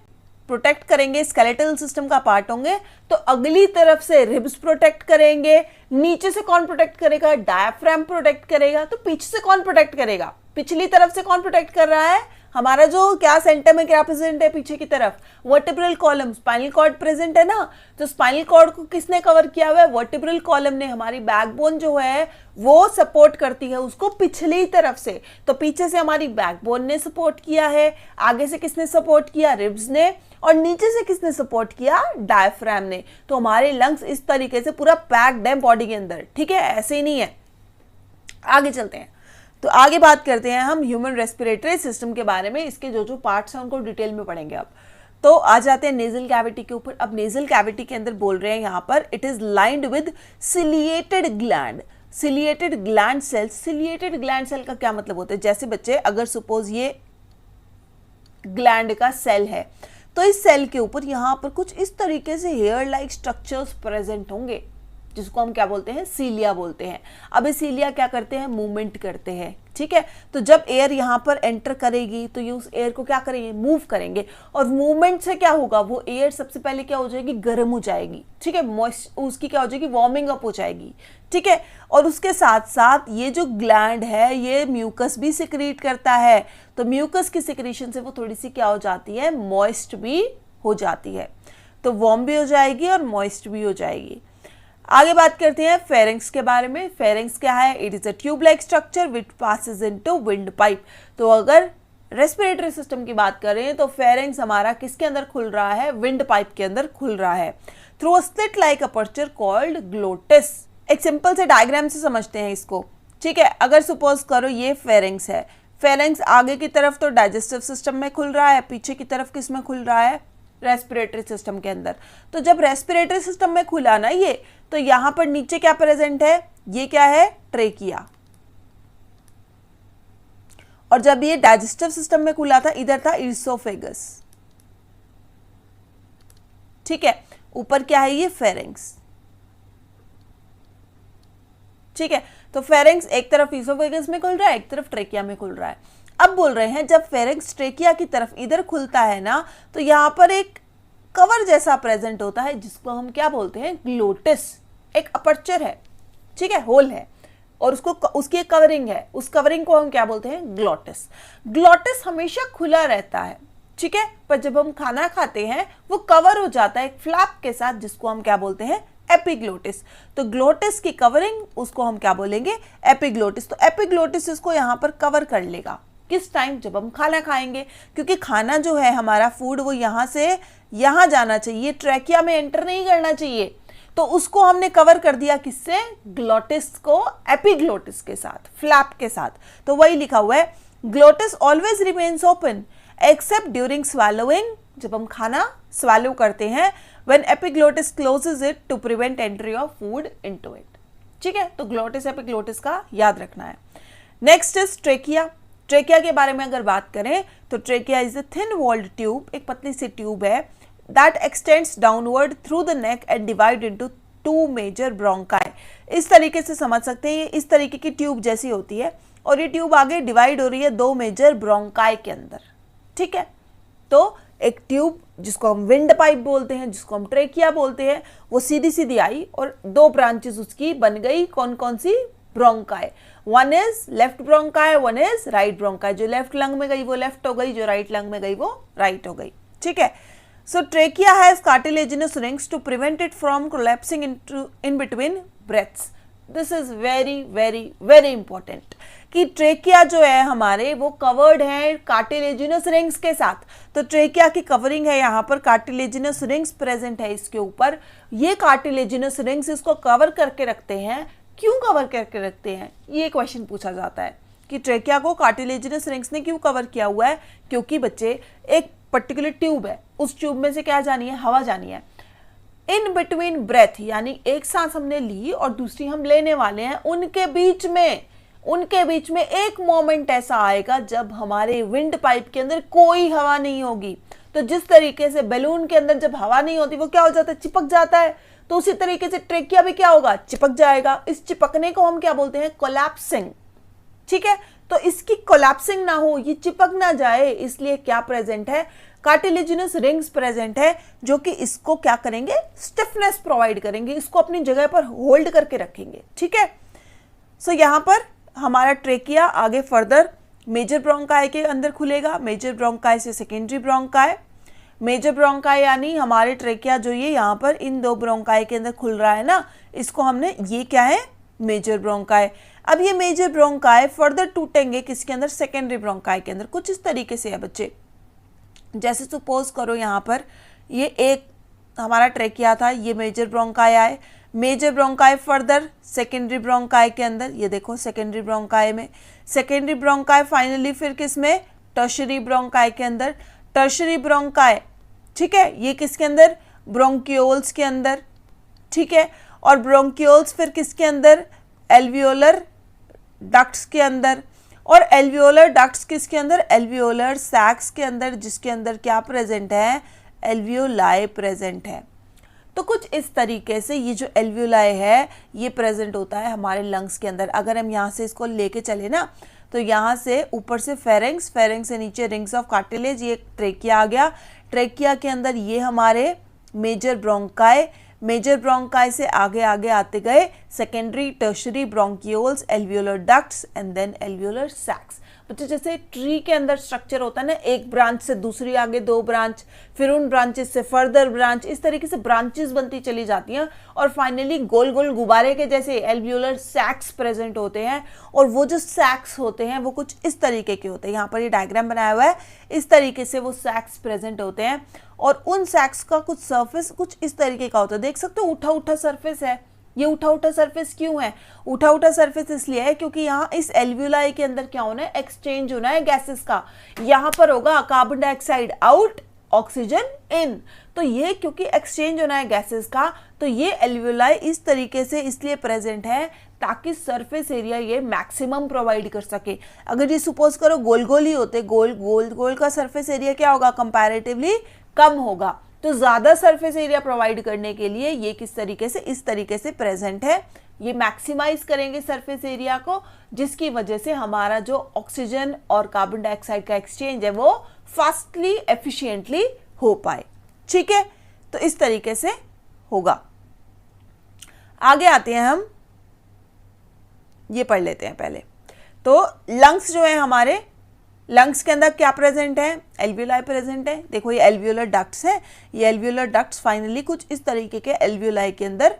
प्रोटेक्ट करेंगे, स्केलेटल सिस्टम का पार्ट होंगे. तो अगली तरफ से रिब्स प्रोटेक्ट करेंगे. नीचे से कौन प्रोटेक्ट करेगा? डायफ्राम प्रोटेक्ट करेगा. तो पीछे से कौन प्रोटेक्ट करेगा? पिछली तरफ से कौन प्रोटेक्ट कर रहा है? हमारा जो क्या सेंटर में क्या प्रेजेंट है पीछे की तरफ? Vertebral column, spinal cord present है ना. तो स्पाइनल कॉर्ड को किसने कवर किया हुआ है? वर्टिब्रल कॉलम ने. हमारी बैकबोन जो है वो सपोर्ट करती है उसको पिछली तरफ से. तो पीछे से हमारी बैकबोन ने सपोर्ट किया है, आगे से किसने सपोर्ट किया? रिब्स ने. और नीचे से किसने सपोर्ट किया? डायफ्राम ने. तो हमारे लंग्स इस तरीके से पूरा पैक्ड है बॉडी के अंदर. ठीक है. ऐसे ही नहीं है. आगे चलते हैं. तो आगे बात करते हैं हम ह्यूमन रेस्पिरेटरी सिस्टम के बारे में. इसके जो जो पार्ट्स हैं उनको डिटेल में पढ़ेंगे. अब तो आ जाते हैं नेजल कैविटी के ऊपर. अब नेजल कैविटी के अंदर बोल रहे हैं यहाँ पर it is lined with ciliated gland. Ciliated gland cell. Ciliated gland cell का क्या मतलब होता है? जैसे बच्चे अगर सपोज ये ग्लैंड का सेल है, तो इस सेल के ऊपर यहाँ पर कुछ इस तरीके से हेयर लाइक स्ट्रक्चर्स प्रेजेंट होंगे, जिसको हम क्या बोलते हैं? सीलिया बोलते हैं. अब ये सीलिया क्या करते हैं? मूवमेंट करते हैं. ठीक है. तो जब एयर यहाँ पर एंटर करेगी तो ये उस एयर को क्या करेंगे? मूव करेंगे. और मूवमेंट से क्या होगा? वो एयर सबसे पहले क्या हो जाएगी? गर्म हो जाएगी. ठीक है. मॉइस्ट उसकी क्या हो जाएगी? वार्मिंग अप हो जाएगी. ठीक है. और उसके साथ साथ ये जो ग्लैंड है ये म्यूकस भी सिक्रीट करता है. तो म्यूकस की सिक्रीशन से वो थोड़ी सी क्या हो जाती है? मॉइस्ट भी हो जाती है. तो वार्म भी हो जाएगी और मॉइस्ट भी हो जाएगी. आगे बात करते हैं फेरिंग्स के बारे में. फेरिंग्स क्या है? It is a tube like structure which passes into wind pipe. तो अगर रेस्पिरेटरी सिस्टम की बात करें तो फेरिंग्स हमारा किसके अंदर खुल रहा है? विंड पाइप के अंदर खुल रहा है. Through a slit like aperture called glottis. एक सिंपल से डायग्राम से समझते हैं इसको, ठीक है। अगर सपोज करो ये फेरिंग्स है, फेरिंग्स आगे की तरफ तो डाइजेस्टिव सिस्टम में खुल रहा है, पीछे की तरफ किस में खुल रहा है, रेस्पिरेटरी सिस्टम के अंदर। तो जब रेस्पिरेटरी सिस्टम में खुला ना ये, तो यहां पर नीचे क्या प्रेजेंट है, ये क्या है, ट्रेकिया। और जब ये डाइजेस्टिव सिस्टम में खुला था, इधर था ईसोफेगस, ठीक है। ऊपर क्या है, ये फेरिंग्स, ठीक है। तो फेरिंग्स एक तरफ ईसोफेगस में खुल रहा है, एक तरफ ट्रेकिया में खुल रहा है। अब बोल रहे हैं जब फेरिंग्स ट्रेकिया की तरफ इधर खुलता है ना, तो यहां पर एक कवर जैसा प्रेजेंट होता है जिसको हम क्या बोलते हैं, ग्लोटिस। एक अपर्चर है, ठीक है, होल है, और उसको उसकी एक कवरिंग है, उस कवरिंग को हम क्या बोलते हैं, ग्लोटिस। ग्लोटिस हमेशा खुला रहता है, ठीक है, पर जब हम खाना खाते हैं वो कवर हो जाता है एक फ्लैप के साथ, जिसको हम क्या बोलते हैं, एपिग्लोटिस। तो ग्लोटिस की कवरिंग, उसको हम क्या बोलेंगे, एपिग्लोटिस। तो एपिग्लोटिस इसको यहां पर कवर कर लेगा, किस टाइम, जब हम खाना खाएंगे, क्योंकि खाना जो है हमारा फूड वो यहां से यहां जाना चाहिए, ट्रैकिया में एंटर नहीं करना चाहिए। तो उसको हमने कवर कर दिया किससे, ग्लोटिस को एपिग्लोटिस के साथ, फ्लैप के साथ। तो वही लिखा हुआ है, glottis always remains open accept during swallowing, जब हम खाना swallow करते हैं, when epiglottis closes it to prevent entry of food into it, ठीक है। तो ग्लोटिस एपिग्लोटिस का याद रखना है। Next is trachea. ट्रेकिया के बारे में अगर बात करें तो trachea is a thin walled tube, एक पतली सी ट्यूब है, that extends downward through the neck and divide into 2 major bronchi. इस तरीके से समझ सकते हैं, ये इस तरीके की ट्यूब जैसी होती है, और ये ट्यूब आगे डिवाइड हो रही है 2 मेजर ब्रोंकाई के अंदर, ठीक है। तो एक ट्यूब जिसको हम विंड पाइप बोलते हैं, जिसको हम ट्रेकिया बोलते हैं, वो सीधी सीधी आई और 2 ब्रांचेस उसकी बन गई, कौन कौन सी, bronchi. One is left bronchi, one is right bronchi. जो लेफ्ट लंग में गई वो लेफ्ट हो गई, जो राइट लंग में गई वो राइट हो गई, ठीक है। So trachea has cartilaginous rings to prevent it from collapsing in between breaths. This is very very very important कि ट्रेकिया जो है हमारे वो कवर्ड है कार्टिलेजिनस रिंग्स के साथ। तो ट्रेकिया की कवरिंग है, यहाँ पर कार्टिलेजिनस रिंग्स प्रेजेंट है इसके ऊपर। ये कार्टिलेजिनस रिंग्स इसको कवर करके रखते हैं। क्यों कवर करके रखते हैं, ये क्वेश्चन पूछा जाता है कि ट्रेकिया को कार्टिलेजिनस रिंग्स ने क्यों कवर किया हुआ है। क्योंकि बच्चे एक पर्टिकुलर ट्यूब है, उस ट्यूब में से क्या जानी है, हवा जानी है। इन बिटवीन ब्रेथ, यानी एक सांस हमने ली और दूसरी हम लेने वाले हैं, उनके बीच में एक मोमेंट ऐसा आएगा जब हमारे विंड पाइप के अंदर कोई हवा नहीं होगी। तो जिस तरीके से बैलून के अंदर जब हवा नहीं होती वो क्या हो जाता है, चिपक जाता है। तो उसी तरीके से ट्रेकिया भी क्या होगा, चिपक जाएगा। इस चिपकने को हम क्या बोलते हैं, कोलैप्सिंग, ठीक है। तो इसकी कोलैप्सिंग ना हो, ये चिपक ना जाए, इसलिए क्या प्रेजेंट है, कार्टिलेजिनस रिंग्स प्रेजेंट है, जो कि इसको क्या करेंगे, स्टिफनेस प्रोवाइड करेंगे, इसको अपनी जगह पर होल्ड करके रखेंगे, ठीक है। सो यहां पर हमारा ट्रेकिया आगे फर्दर मेजर ब्रोंकाई के अंदर खुलेगा, मेजर ब्रोंकाई से सेकेंडरी ब्रोंकाई। मेजर ब्रोंकाई यानी हमारे ट्रेकिया जो ये यहाँ पर इन 2 ब्रोंकाई के अंदर खुल रहा है ना, इसको हमने, ये क्या है, मेजर ब्रोंकाई। अब ये मेजर ब्रोंकाई फर्दर टूटेंगे किसके अंदर, सेकेंडरी ब्रोंकाई के अंदर। कुछ इस तरीके से है बच्चे, जैसे सपोज करो यहाँ पर ये एक हमारा ट्रेकिया था, ये मेजर ब्रोंकाई आए, major bronchi further secondary bronchi के अंदर, ये देखो सेकेंडरी ब्रोंकाई में, सेकेंडरी ब्रोंकाई फाइनली फिर किस में, टर्शरी ब्रोंकाई के अंदर। टर्शरी ब्रोंकाई, ठीक है, ये किसके अंदर, ब्रोंकियोल्स के अंदर, ठीक है। और ब्रोंकियोल्स फिर किसके अंदर, एल्वियोलर डक्ट्स के अंदर। और एल्वियोलर डक्ट्स किसके अंदर, एल्वियोलर सैक्स के अंदर, जिसके अंदर क्या प्रेजेंट है, एल्वियोलाई प्रेजेंट है। तो कुछ इस तरीके से ये जो एल्वियोलाई है ये प्रेजेंट होता है हमारे लंग्स के अंदर। अगर हम यहाँ से इसको लेके चले ना, तो यहाँ से ऊपर से फेरिंग्स, फेरिंग्स से नीचे रिंग्स ऑफ कार्टिलेज, ये ट्रेकिया आ गया। ट्रेकिया के अंदर ये हमारे मेजर ब्रोंकाई, मेजर ब्रोंकाई से आगे आगे आते गए secondary, tertiary bronchioles, alveolar ducts and then alveolar sacs. बच्चे जैसे ट्री के अंदर स्ट्रक्चर होता है ना, एक ब्रांच से दूसरी आगे 2 ब्रांच, फिर उन ब्रांचेस से फर्दर ब्रांच, इस तरीके से ब्रांचेस बनती चली जाती हैं और फाइनली गोल गोल गुब्बारे के जैसे एल्वियोलर सैक्स प्रेजेंट होते हैं। और वो जो सैक्स होते हैं वो कुछ इस तरीके के होते हैं, यहाँ पर ये डायग्राम बनाया हुआ है, इस तरीके से वो सैक्स प्रेजेंट होते हैं। और उन सैक्स का कुछ सरफेस कुछ इस तरीके का होता है, देख सकते हो उठा उठा सरफेस है, ये उठा उठा सरफेस क्यों है? उठा उठा सरफेस इसलिए है क्योंकि यहाँ इस एल्वियोलाई के अंदर क्या होना है? एक्सचेंज होना है गैसेस का। यहाँ पर होगा carbon dioxide out, oxygen in. तो ये क्योंकि एक्सचेंज होना है गैसेस का, तो ये एल्वियोलाई इस तरीके से इसलिए प्रेजेंट है ताकि सरफेस एरिया ये मैक्सिमम प्रोवाइड कर सके। अगर ये सपोज करो गोल गोल ही होते, गोल गोल गोल का सरफेस एरिया क्या होगा? कंपैरेटिवली कम होगा। तो ज्यादा सरफेस एरिया प्रोवाइड करने के लिए ये किस तरीके से? इस तरीके से प्रेजेंट है। ये मैक्सिमाइज करेंगे सरफेस एरिया को, जिसकी वजह से हमारा जो ऑक्सीजन और कार्बन डाइऑक्साइड का एक्सचेंज है वो फास्टली एफिशिएंटली हो पाए। ठीक है, तो इस तरीके से होगा। आगे आते हैं हम, ये पढ़ लेते हैं पहले। तो लंग्स जो है हमारे, लंग्स के अंदर क्या प्रेजेंट है? एल्वियोलाई प्रेजेंट है। देखो ये एल्वियोलर डक्ट्स है, ये एल्वियोलर डक्ट्स फाइनली कुछ इस तरीके के एल्वियोलाई के अंदर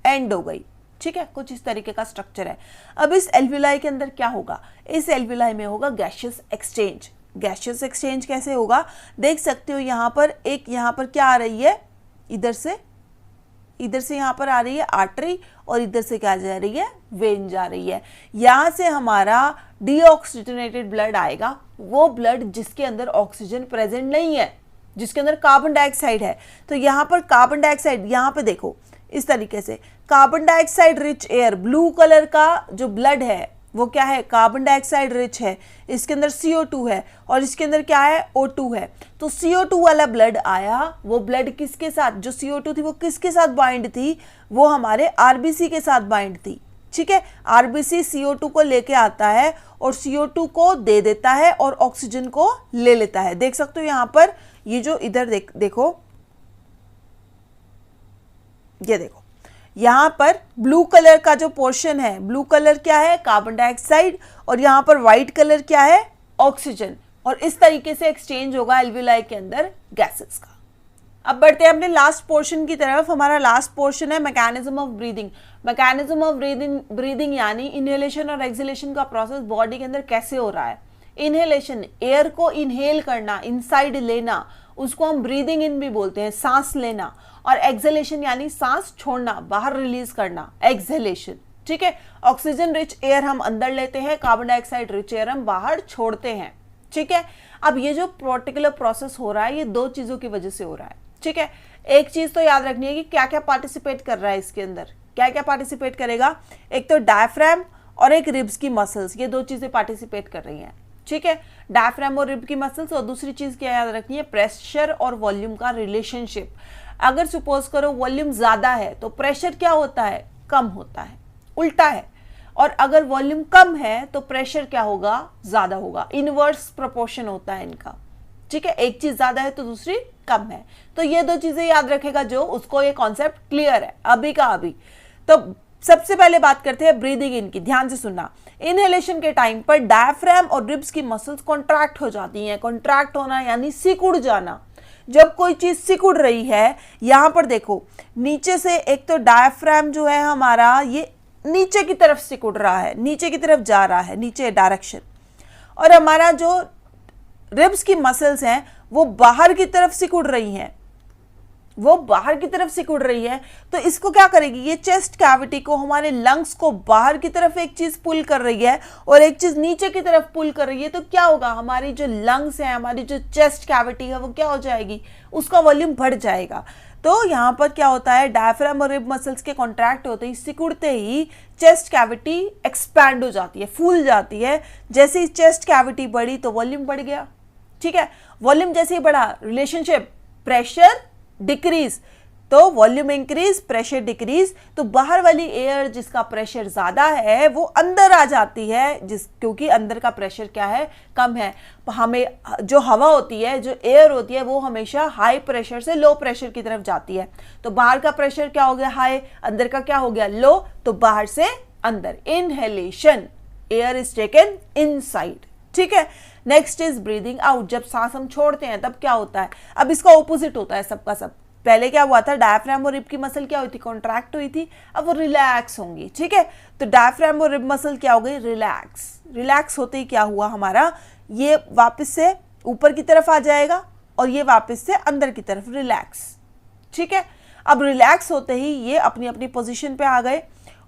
एंड हो गई। ठीक है, कुछ इस तरीके का स्ट्रक्चर है। अब इस एल्वियोलाई के अंदर क्या होगा? इस एल्वियोलाई में होगा गैसियस एक्सचेंज। गैसियस एक्सचेंज कैसे होगा? देख सकते हो यहाँ पर एक, यहाँ पर क्या आ रही है? इधर से यहाँ पर आ रही है आर्टरी, और इधर से क्या जा रही है? वेन जा रही है। यहाँ से हमारा डीऑक्सीजनेटेड ब्लड आएगा, वो ब्लड जिसके अंदर ऑक्सीजन प्रेजेंट नहीं है, जिसके अंदर कार्बन डाइऑक्साइड है। तो यहाँ पर कार्बन डाइऑक्साइड, यहाँ पे देखो इस तरीके से carbon dioxide rich air, blue colour का जो ब्लड है वो क्या है? कार्बन डाइऑक्साइड रिच है। इसके अंदर CO2 है और इसके अंदर क्या है? O2 है। तो CO2 वाला ब्लड आया, वो ब्लड किसके साथ? जो CO2 थी वो किसके साथ बाइंड थी? वो हमारे RBC के साथ बाइंड थी। ठीक है, RBC CO2 को लेके आता है और CO2 को दे देता है और ऑक्सीजन को ले लेता है। देख सकते हो यहाँ पर ये जो इधर देखो, ये देखो यहाँ पर ब्लू कलर का जो पोर्शन है, ब्लू कलर क्या है? कार्बन डाइऑक्साइड, और यहाँ पर व्हाइट कलर क्या है? ऑक्सीजन। और इस तरीके से एक्सचेंज होगा एल्वियोलाई के अंदर गैसेस का। अब बढ़ते हैं अपने लास्ट पोर्शन की तरफ। हमारा लास्ट पोर्शन है mechanism of breathing. Mechanism of breathing यानी इनहेलेशन और एक्सहेलेशन का प्रोसेस बॉडी के अंदर कैसे हो रहा है। इनहेलेशन, एयर को इनहेल करना, इनसाइड लेना, उसको हम ब्रीदिंग इन भी बोलते हैं, सांस लेना। और एक्सहेलेशन यानी सांस छोड़ना, बाहर रिलीज करना, एक्सहेलेशन। ठीक है, ऑक्सीजन रिच एयर हम अंदर लेते हैं, कार्बन डाइऑक्साइड रिच एयर हम बाहर छोड़ते हैं। ठीक है, अब ये जो पर्टिकुलर प्रोसेस हो रहा है ये दो चीजों की वजह से हो रहा है। ठीक है, एक चीज तो याद रखनी है कि क्या क्या पार्टिसिपेट कर रहा है इसके अंदर, क्या क्या पार्टिसिपेट करेगा। एक तो डायफ्राम और एक रिब्स की मसल्स, ये दो चीजें पार्टिसिपेट कर रही हैं। ठीक है, डायफ्राम और रिब की मसल्स। और दूसरी चीज क्या याद रखनी है? प्रेशर और वॉल्यूम का रिलेशनशिप। अगर सपोज करो वॉल्यूम ज्यादा है तो प्रेशर क्या होता है? कम होता है, उल्टा है। और अगर वॉल्यूम कम है तो प्रेशर क्या होगा? ज्यादा होगा। इनवर्स प्रोपोर्शन होता है इनका। ठीक है, एक चीज ज्यादा है तो दूसरी कम है। तो ये दो चीजें याद रखेगा जो, उसको ये कॉन्सेप्ट क्लियर है अभी का अभी। तो सबसे पहले बात करते हैं ब्रीदिंग इन की, ध्यान से सुनना। इनहेलेशन के टाइम पर डायफ्राम और रिब्स की मसल्स कॉन्ट्रैक्ट हो जाती हैं। कॉन्ट्रैक्ट होना यानी सिकुड़ जाना। जब कोई चीज सिकुड़ रही है, यहां पर देखो नीचे से एक तो डायफ्राम जो है हमारा ये नीचे की तरफ सिकुड़ रहा है, नीचे की तरफ जा रहा है, नीचे डायरेक्शन। और हमारा जो रिब्स की मसल्स हैं वो बाहर की तरफ सिकुड़ रही हैं, वो बाहर की तरफ सिकुड़ रही है। तो इसको क्या करेगी? ये चेस्ट कैविटी को, हमारे लंग्स को बाहर की तरफ एक चीज पुल कर रही है और एक चीज नीचे की तरफ पुल कर रही है। तो क्या होगा? हमारी जो लंग्स है, हमारी जो चेस्ट कैविटी है वो क्या हो जाएगी? उसका वॉल्यूम बढ़ जाएगा। तो यहाँ पर क्या होता है? डायफ्राम और रिब मसल्स के कॉन्ट्रैक्ट होते ही, सिकुड़ते ही चेस्ट कैविटी एक्सपैंड हो जाती है, फूल जाती है। जैसे ही चेस्ट कैविटी बढ़ी तो वॉल्यूम बढ़ गया। ठीक है, वॉल्यूम जैसे ही बढ़ा, रिलेशनशिप प्रेशर डिक्रीज, तो वॉल्यूम इंक्रीज, प्रेशर डिक्रीज। तो बाहर वाली एयर जिसका प्रेशर ज्यादा है वो अंदर आ जाती है, क्योंकि अंदर का प्रेशर क्या है? कम है। हमें जो हवा होती है, जो एयर होती है, वो हमेशा हाई प्रेशर से लो प्रेशर की तरफ जाती है। तो बाहर का प्रेशर क्या हो गया? हाई। अंदर का क्या हो गया? लो। तो बाहर से अंदर, inhalation, air is taken inside. ठीक है, नेक्स्ट इज ब्रीदिंग आउट। जब सांस हम छोड़ते हैं तब क्या होता है? अब इसका ऑपोजिट होता है सबका सब। पहले क्या हुआ था? डायफ्राम और रिब की मसल क्या हुई थी? कॉन्ट्रैक्ट हुई थी, अब वो रिलैक्स होंगी। ठीक है, तो डायफ्राम और रिब मसल क्या हो गई? रिलैक्स। रिलैक्स होते ही क्या हुआ हमारा? ये वापस से ऊपर की तरफ आ जाएगा और ये वापस से अंदर की तरफ रिलैक्स। ठीक है, अब रिलैक्स होते ही ये अपनी अपनी पोजीशन पे आ गए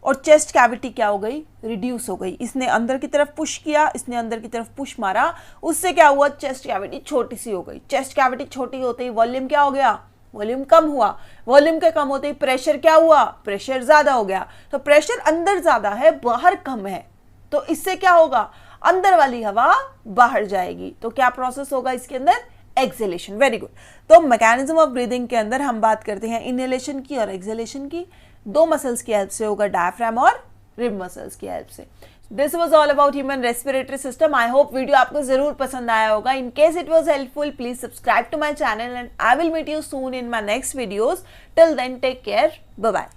और चेस्ट कैविटी क्या हो गई, रिड्यूस हो गई। इसने अंदर की तरफ पुश किया, इसने अंदर की तरफ पुश मारा, उससे क्या हुआ, चेस्ट कैविटी छोटी सी हो गई। चेस्ट कैविटी छोटी होते ही वॉल्यूम क्या हो गया, वॉल्यूम कम हुआ। वॉल्यूम के कम होते ही प्रेशर क्या हुआ, प्रेशर ज्यादा हो गया। तो प्रेशर अंदर ज्यादा है, बाहर कम है, तो इससे क्या होगा, अंदर वाली हवा बाहर जाएगी। तो क्या प्रोसेस होगा इसके अंदर, एक्सेलेशन। Very good. तो मैकेनिज्म ऑफ ब्रीदिंग के अंदर हम बात करते हैं इनहेलेशन की और एक्सेलेशन की। दो मसल्स की हेल्प से होगा, डायफ्राम और रिब मसल्स की हेल्प से। This was all about human respiratory system. I hope video आपको जरूर पसंद आया होगा। In case it was helpful, please subscribe to my channel and I will meet you soon in my next videos. Till then take care, bye bye.